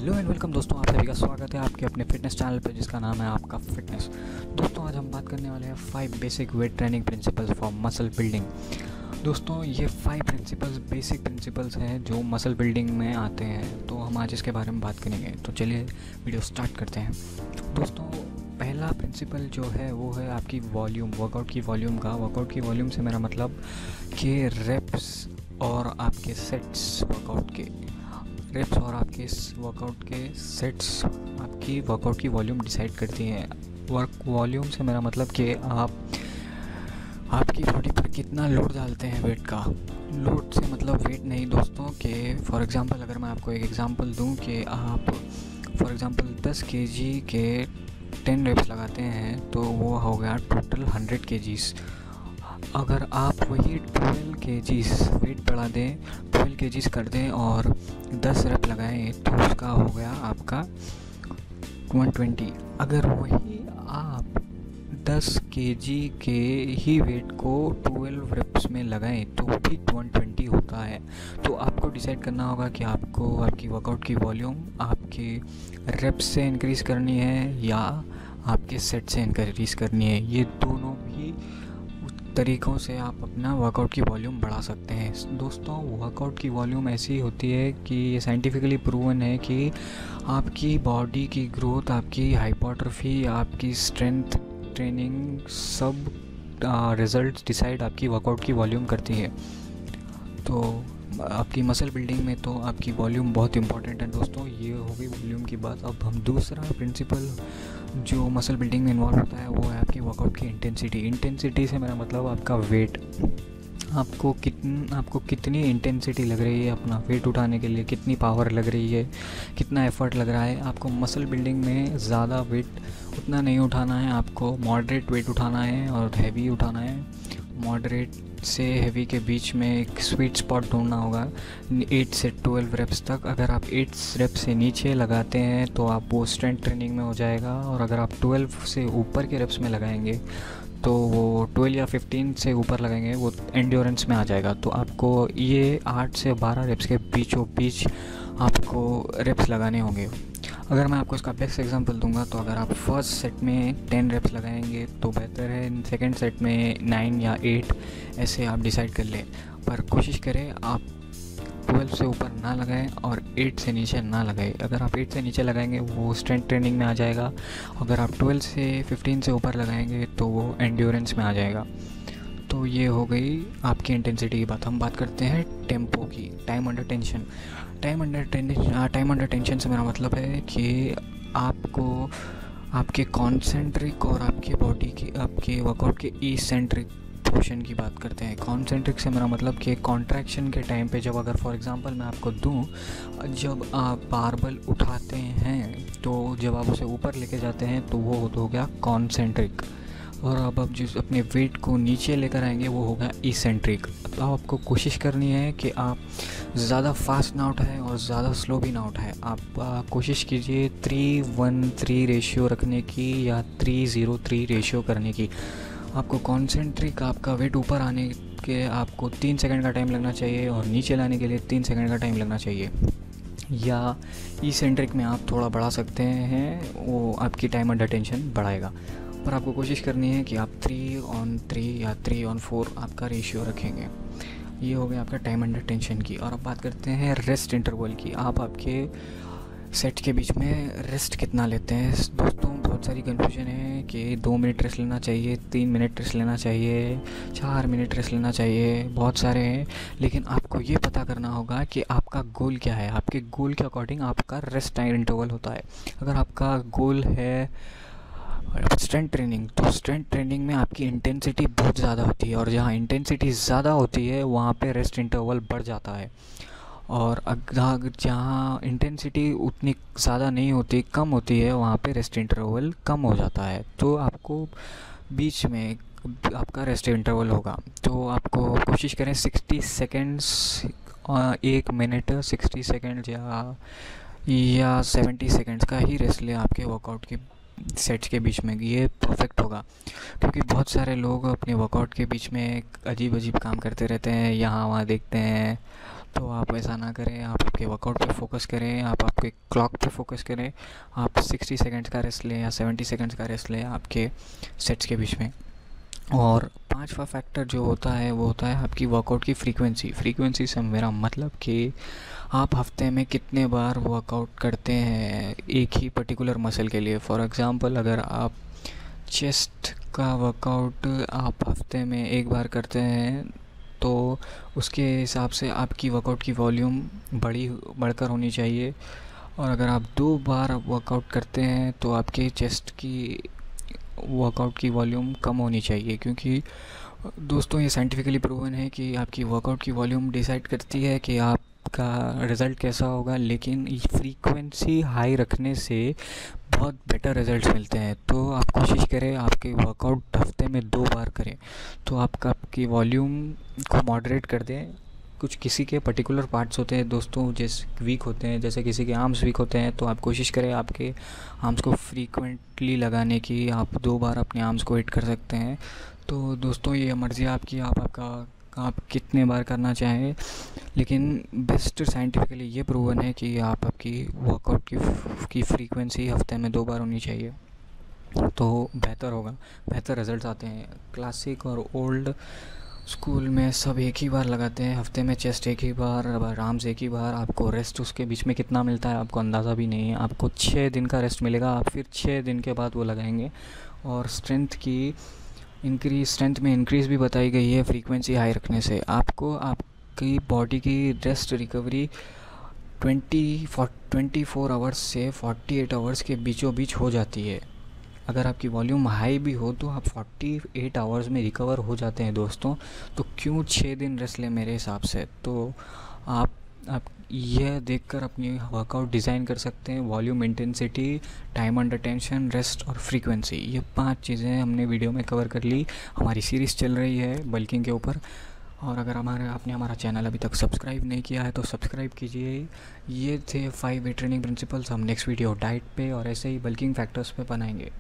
Hello and welcome दोस्तों, आप सभी का स्वागत है आपके अपने फिटनेस चैनल पर जिसका नाम है आपका फिटनेस। दोस्तों आज हम बात करने वाले हैं 5 basic weight training principles for muscle building. दोस्तों ये 5 प्रिंसिपल्स बेसिक प्रिंसिपल्स हैं जो मसल बिल्डिंग में आते हैं, तो हम आज इसके बारे में बात करेंगे। तो चलिए वीडियो स्टार्ट करते हैं। दोस्तों पहला प्रिंसिपल जो है वो है आपकी वॉल्यूम, वर्कआउट की वॉल्यूम का। वर्कआउट की वॉल्यूम से मेरा मतलब कि रेप्स और आपके सेट्स, वर्कआउट के रेप्स और आपके वर्कआउट के सेट्स आपकी वर्कआउट की वॉल्यूम डिसाइड करती हैं। वर्क वॉल्यूम से मेरा मतलब कि आप आपकी बॉडी पर कितना लोड डालते हैं वेट का। लोड से मतलब वेट नहीं दोस्तों, कि फॉर एग्ज़ाम्पल अगर मैं आपको एक एग्ज़ाम्पल दूं कि आप फॉर एग्ज़ाम्पल 10 केजी के 10 रेप्स लगाते हैं तो वो हो गया टोटल 100 केजीज़। अगर आप वही 12 केजीज़ वेट बढ़ा दें, 12 केजीज़ कर दें और 10 रेप लगाएं तो उसका हो गया आपका 120। अगर वही आप 10 केजी के ही वेट को 12 रेप्स में लगाएं तो भी 120 होता है। तो आपको डिसाइड करना होगा कि आपको आपकी वर्कआउट की वॉल्यूम आपके रेप्स से इंक्रीज़ करनी है या आपके सेट से इंक्रीज़ करनी है। ये दोनों भी तरीक़ों से आप अपना वर्कआउट की वॉल्यूम बढ़ा सकते हैं। दोस्तों वर्कआउट की वॉल्यूम ऐसी होती है कि ये साइंटिफिकली प्रूवन है कि आपकी बॉडी की ग्रोथ, आपकी हाइपरट्रॉफी, आपकी स्ट्रेंथ ट्रेनिंग, सब रिजल्ट्स डिसाइड आपकी वर्कआउट की वॉल्यूम करती है। तो आपकी मसल बिल्डिंग में तो आपकी वॉल्यूम बहुत इंपॉर्टेंट है। दोस्तों ये हो गई वॉल्यूम की बात। अब हम दूसरा प्रिंसिपल जो मसल बिल्डिंग में इन्वॉल्व होता है वो है आपकी वर्कआउट की इंटेंसिटी। इंटेंसिटी से मेरा मतलब आपका वेट, आपको कितनी इंटेंसिटी लग रही है अपना वेट उठाने के लिए, कितनी पावर लग रही है, कितना एफर्ट लग रहा है। आपको मसल बिल्डिंग में ज़्यादा वेट उतना नहीं उठाना है, आपको मॉडरेट वेट उठाना है और हैवी उठाना है। मॉडरेट से हैवी के बीच में एक स्वीट स्पॉट ढूंढना होगा 8 से 12 रेप्स तक। अगर आप 8 रेप्स से नीचे लगाते हैं तो आप वो स्ट्रेंथ ट्रेनिंग में हो जाएगा, और अगर आप 12 से ऊपर के रेप्स में लगाएंगे तो वो 12 या 15 से ऊपर लगाएंगे वो एंड्योरेंस में आ जाएगा। तो आपको ये 8 से 12 रेप्स के बीचों बीच आपको रेप्स लगाने होंगे। अगर मैं आपको इसका बेस्ट एग्जांपल दूंगा तो अगर आप फर्स्ट सेट में 10 रेप्स लगाएंगे तो बेहतर है, सेकंड सेट में 9 या 8 ऐसे आप डिसाइड कर लें। पर कोशिश करें आप 12 से ऊपर ना लगाएं और 8 से नीचे ना लगाएं। अगर आप 8 से नीचे लगाएंगे वो स्ट्रेंथ ट्रेनिंग में आ जाएगा, अगर आप 12 से 15 से ऊपर लगाएंगे तो वो एंड्योरेंस में आ जाएगा। तो ये हो गई आपकी इंटेंसिटी की बात। हम बात करते हैं टेम्पो की, time under tension. Time under tension से मेरा मतलब है कि आपको आपके कॉन्सेंट्रिक और आपके बॉडी की, आपके वर्कआउट के इसेंट्रिक पोर्शन की बात करते हैं। कॉन्सेंट्रिक से मेरा मतलब कि कॉन्ट्रैक्शन के टाइम पे जब, अगर फॉर एग्जांपल मैं आपको दूं, जब आप बारबल उठाते हैं तो जब आप उसे ऊपर लेके जाते हैं तो वो हो गया कॉन्सेंट्रिक, और अब आप जिस अपने वेट को नीचे लेकर आएंगे वो होगा इसेंट्रिक। तो आपको कोशिश करनी है कि आप ज़्यादा फास्ट ना उठाएं और ज़्यादा स्लो भी ना उठाएं। आप कोशिश कीजिए 3:1:3 रेशियो रखने की या 3:0:3 रेशियो करने की। आपको कॉन्सेंट्रिक, आपका वेट ऊपर आने के आपको 3 सेकंड का टाइम लगना चाहिए और नीचे लाने के लिए 3 सेकंड का टाइम लगना चाहिए। या इसेंट्रिक में आप थोड़ा बढ़ा सकते हैं, वो आपकी टाइम अंडर टेंशन बढ़ाएगा। पर आपको कोशिश करनी है कि आप 3:3 या 3:4 आपका रेशियो रखेंगे। ये हो गया आपका टाइम अंडर टेंशन की। और अब बात करते हैं रेस्ट इंटरवल की। आप आपके सेट के बीच में रेस्ट कितना लेते हैं। दोस्तों बहुत सारी कन्फ्यूजन है कि 2 मिनट रेस्ट लेना चाहिए, 3 मिनट रेस्ट लेना चाहिए, 4 मिनट रेस्ट लेना चाहिए, बहुत सारे हैं। लेकिन आपको ये पता करना होगा कि आपका गोल क्या है। आपके गोल के अकॉर्डिंग आपका रेस्ट टाइम इंटरवल होता है। अगर आपका गोल है स्ट्रेंथ ट्रेनिंग, तो स्ट्रेंथ ट्रेनिंग में आपकी इंटेंसिटी बहुत ज़्यादा होती है, और जहाँ इंटेंसिटी ज़्यादा होती है वहाँ पे रेस्ट इंटरवल बढ़ जाता है। और अगर जहाँ इंटेंसिटी उतनी ज़्यादा नहीं होती, कम होती है, वहाँ पे रेस्ट इंटरवल कम हो जाता है। तो आपको बीच में आपका रेस्ट इंटरवल होगा। तो आपको कोशिश करें 60 सेकेंड्स, 1 मिनट 60 सेकेंड्स या 70 सेकेंड्स का ही रेस्ट लें आपके वर्कआउट की सेट्स के बीच में। ये परफेक्ट होगा, क्योंकि बहुत सारे लोग अपने वर्कआउट के बीच में अजीब अजीब काम करते रहते हैं, यहाँ वहाँ देखते हैं, तो आप ऐसा ना करें, आप आपके वर्कआउट पे फोकस करें, आप आपके क्लॉक पे फोकस करें। आप 60 सेकंड्स का रेस्ट लें या 70 सेकंड्स का रेस्ट लें आपके सेट्स के बीच में। और पांचवा फैक्टर जो होता है वो होता है आपकी वर्कआउट की फ्रीक्वेंसी से मेरा मतलब कि आप हफ्ते में कितने बार वर्कआउट करते हैं एक ही पर्टिकुलर मसल के लिए। फॉर एग्ज़ाम्पल, अगर आप चेस्ट का वर्कआउट आप हफ्ते में एक बार करते हैं तो उसके हिसाब से आपकी वर्कआउट की वॉल्यूम बढ़कर होनी चाहिए। और अगर आप 2 बार वर्कआउट करते हैं तो आपके चेस्ट की वर्कआउट की वॉल्यूम कम होनी चाहिए, क्योंकि दोस्तों ये साइंटिफिकली प्रूवन है कि आपकी वर्कआउट की वॉल्यूम डिसाइड करती है कि आपका रिज़ल्ट कैसा होगा। लेकिन फ्रीक्वेंसी हाई रखने से बहुत बेटर रिज़ल्ट्स मिलते हैं। तो आप कोशिश करें आपके वर्कआउट हफ्ते में 2 बार करें, तो आपकी वॉल्यूम को मॉडरेट कर दें। कुछ किसी के पर्टिकुलर पार्ट्स होते हैं दोस्तों जैसे वीक होते हैं, जैसे किसी के आर्म्स वीक होते हैं, तो आप कोशिश करें आपके आर्म्स को फ्रीक्वेंटली लगाने की। आप 2 बार अपने आर्म्स को हिट कर सकते हैं। तो दोस्तों ये मर्ज़ी आपकी, आप कितने बार करना चाहें, लेकिन बेस्ट साइंटिफिकली ये प्रूवन है कि आप आपकी वर्कआउट की फ्रीक्वेंसी हफ्ते में 2 बार होनी चाहिए, तो बेहतर होगा, बेहतर रिजल्ट्स आते हैं। क्लासिक और ओल्ड स्कूल में सब एक ही बार लगाते हैं, हफ्ते में चेस्ट एक ही बार, आर्म्स एक ही बार। आपको रेस्ट उसके बीच में कितना मिलता है आपको अंदाज़ा भी नहीं है। आपको 6 दिन का रेस्ट मिलेगा, आप फिर 6 दिन के बाद वो लगाएंगे। और स्ट्रेंथ में इंक्रीज़ भी बताई गई है फ्रीक्वेंसी हाई रखने से। आपको आपकी बॉडी की रेस्ट रिकवरी 24 आवर्स से 48 आवर्स के बीचों बीच हो जाती है। अगर आपकी वॉल्यूम हाई भी हो तो आप 48 आवर्स में रिकवर हो जाते हैं दोस्तों। तो क्यों 6 दिन रेस्ट लें मेरे हिसाब से। तो आप यह देखकर अपनी वर्कआउट डिज़ाइन कर सकते हैं। Volume, intensity, time under tension, rest और फ्रीक्वेंसी, ये 5 चीज़ें हमने वीडियो में कवर कर ली। हमारी सीरीज़ चल रही है बल्किंग के ऊपर। और अगर आपने हमारा चैनल अभी तक सब्सक्राइब नहीं किया है तो सब्सक्राइब कीजिए। ये थे 5 वेट ट्रेनिंग प्रिंसिपल्स। हम नेक्स्ट वीडियो डाइट पे और ऐसे ही बल्किंग फैक्टर्स पे बनाएंगे।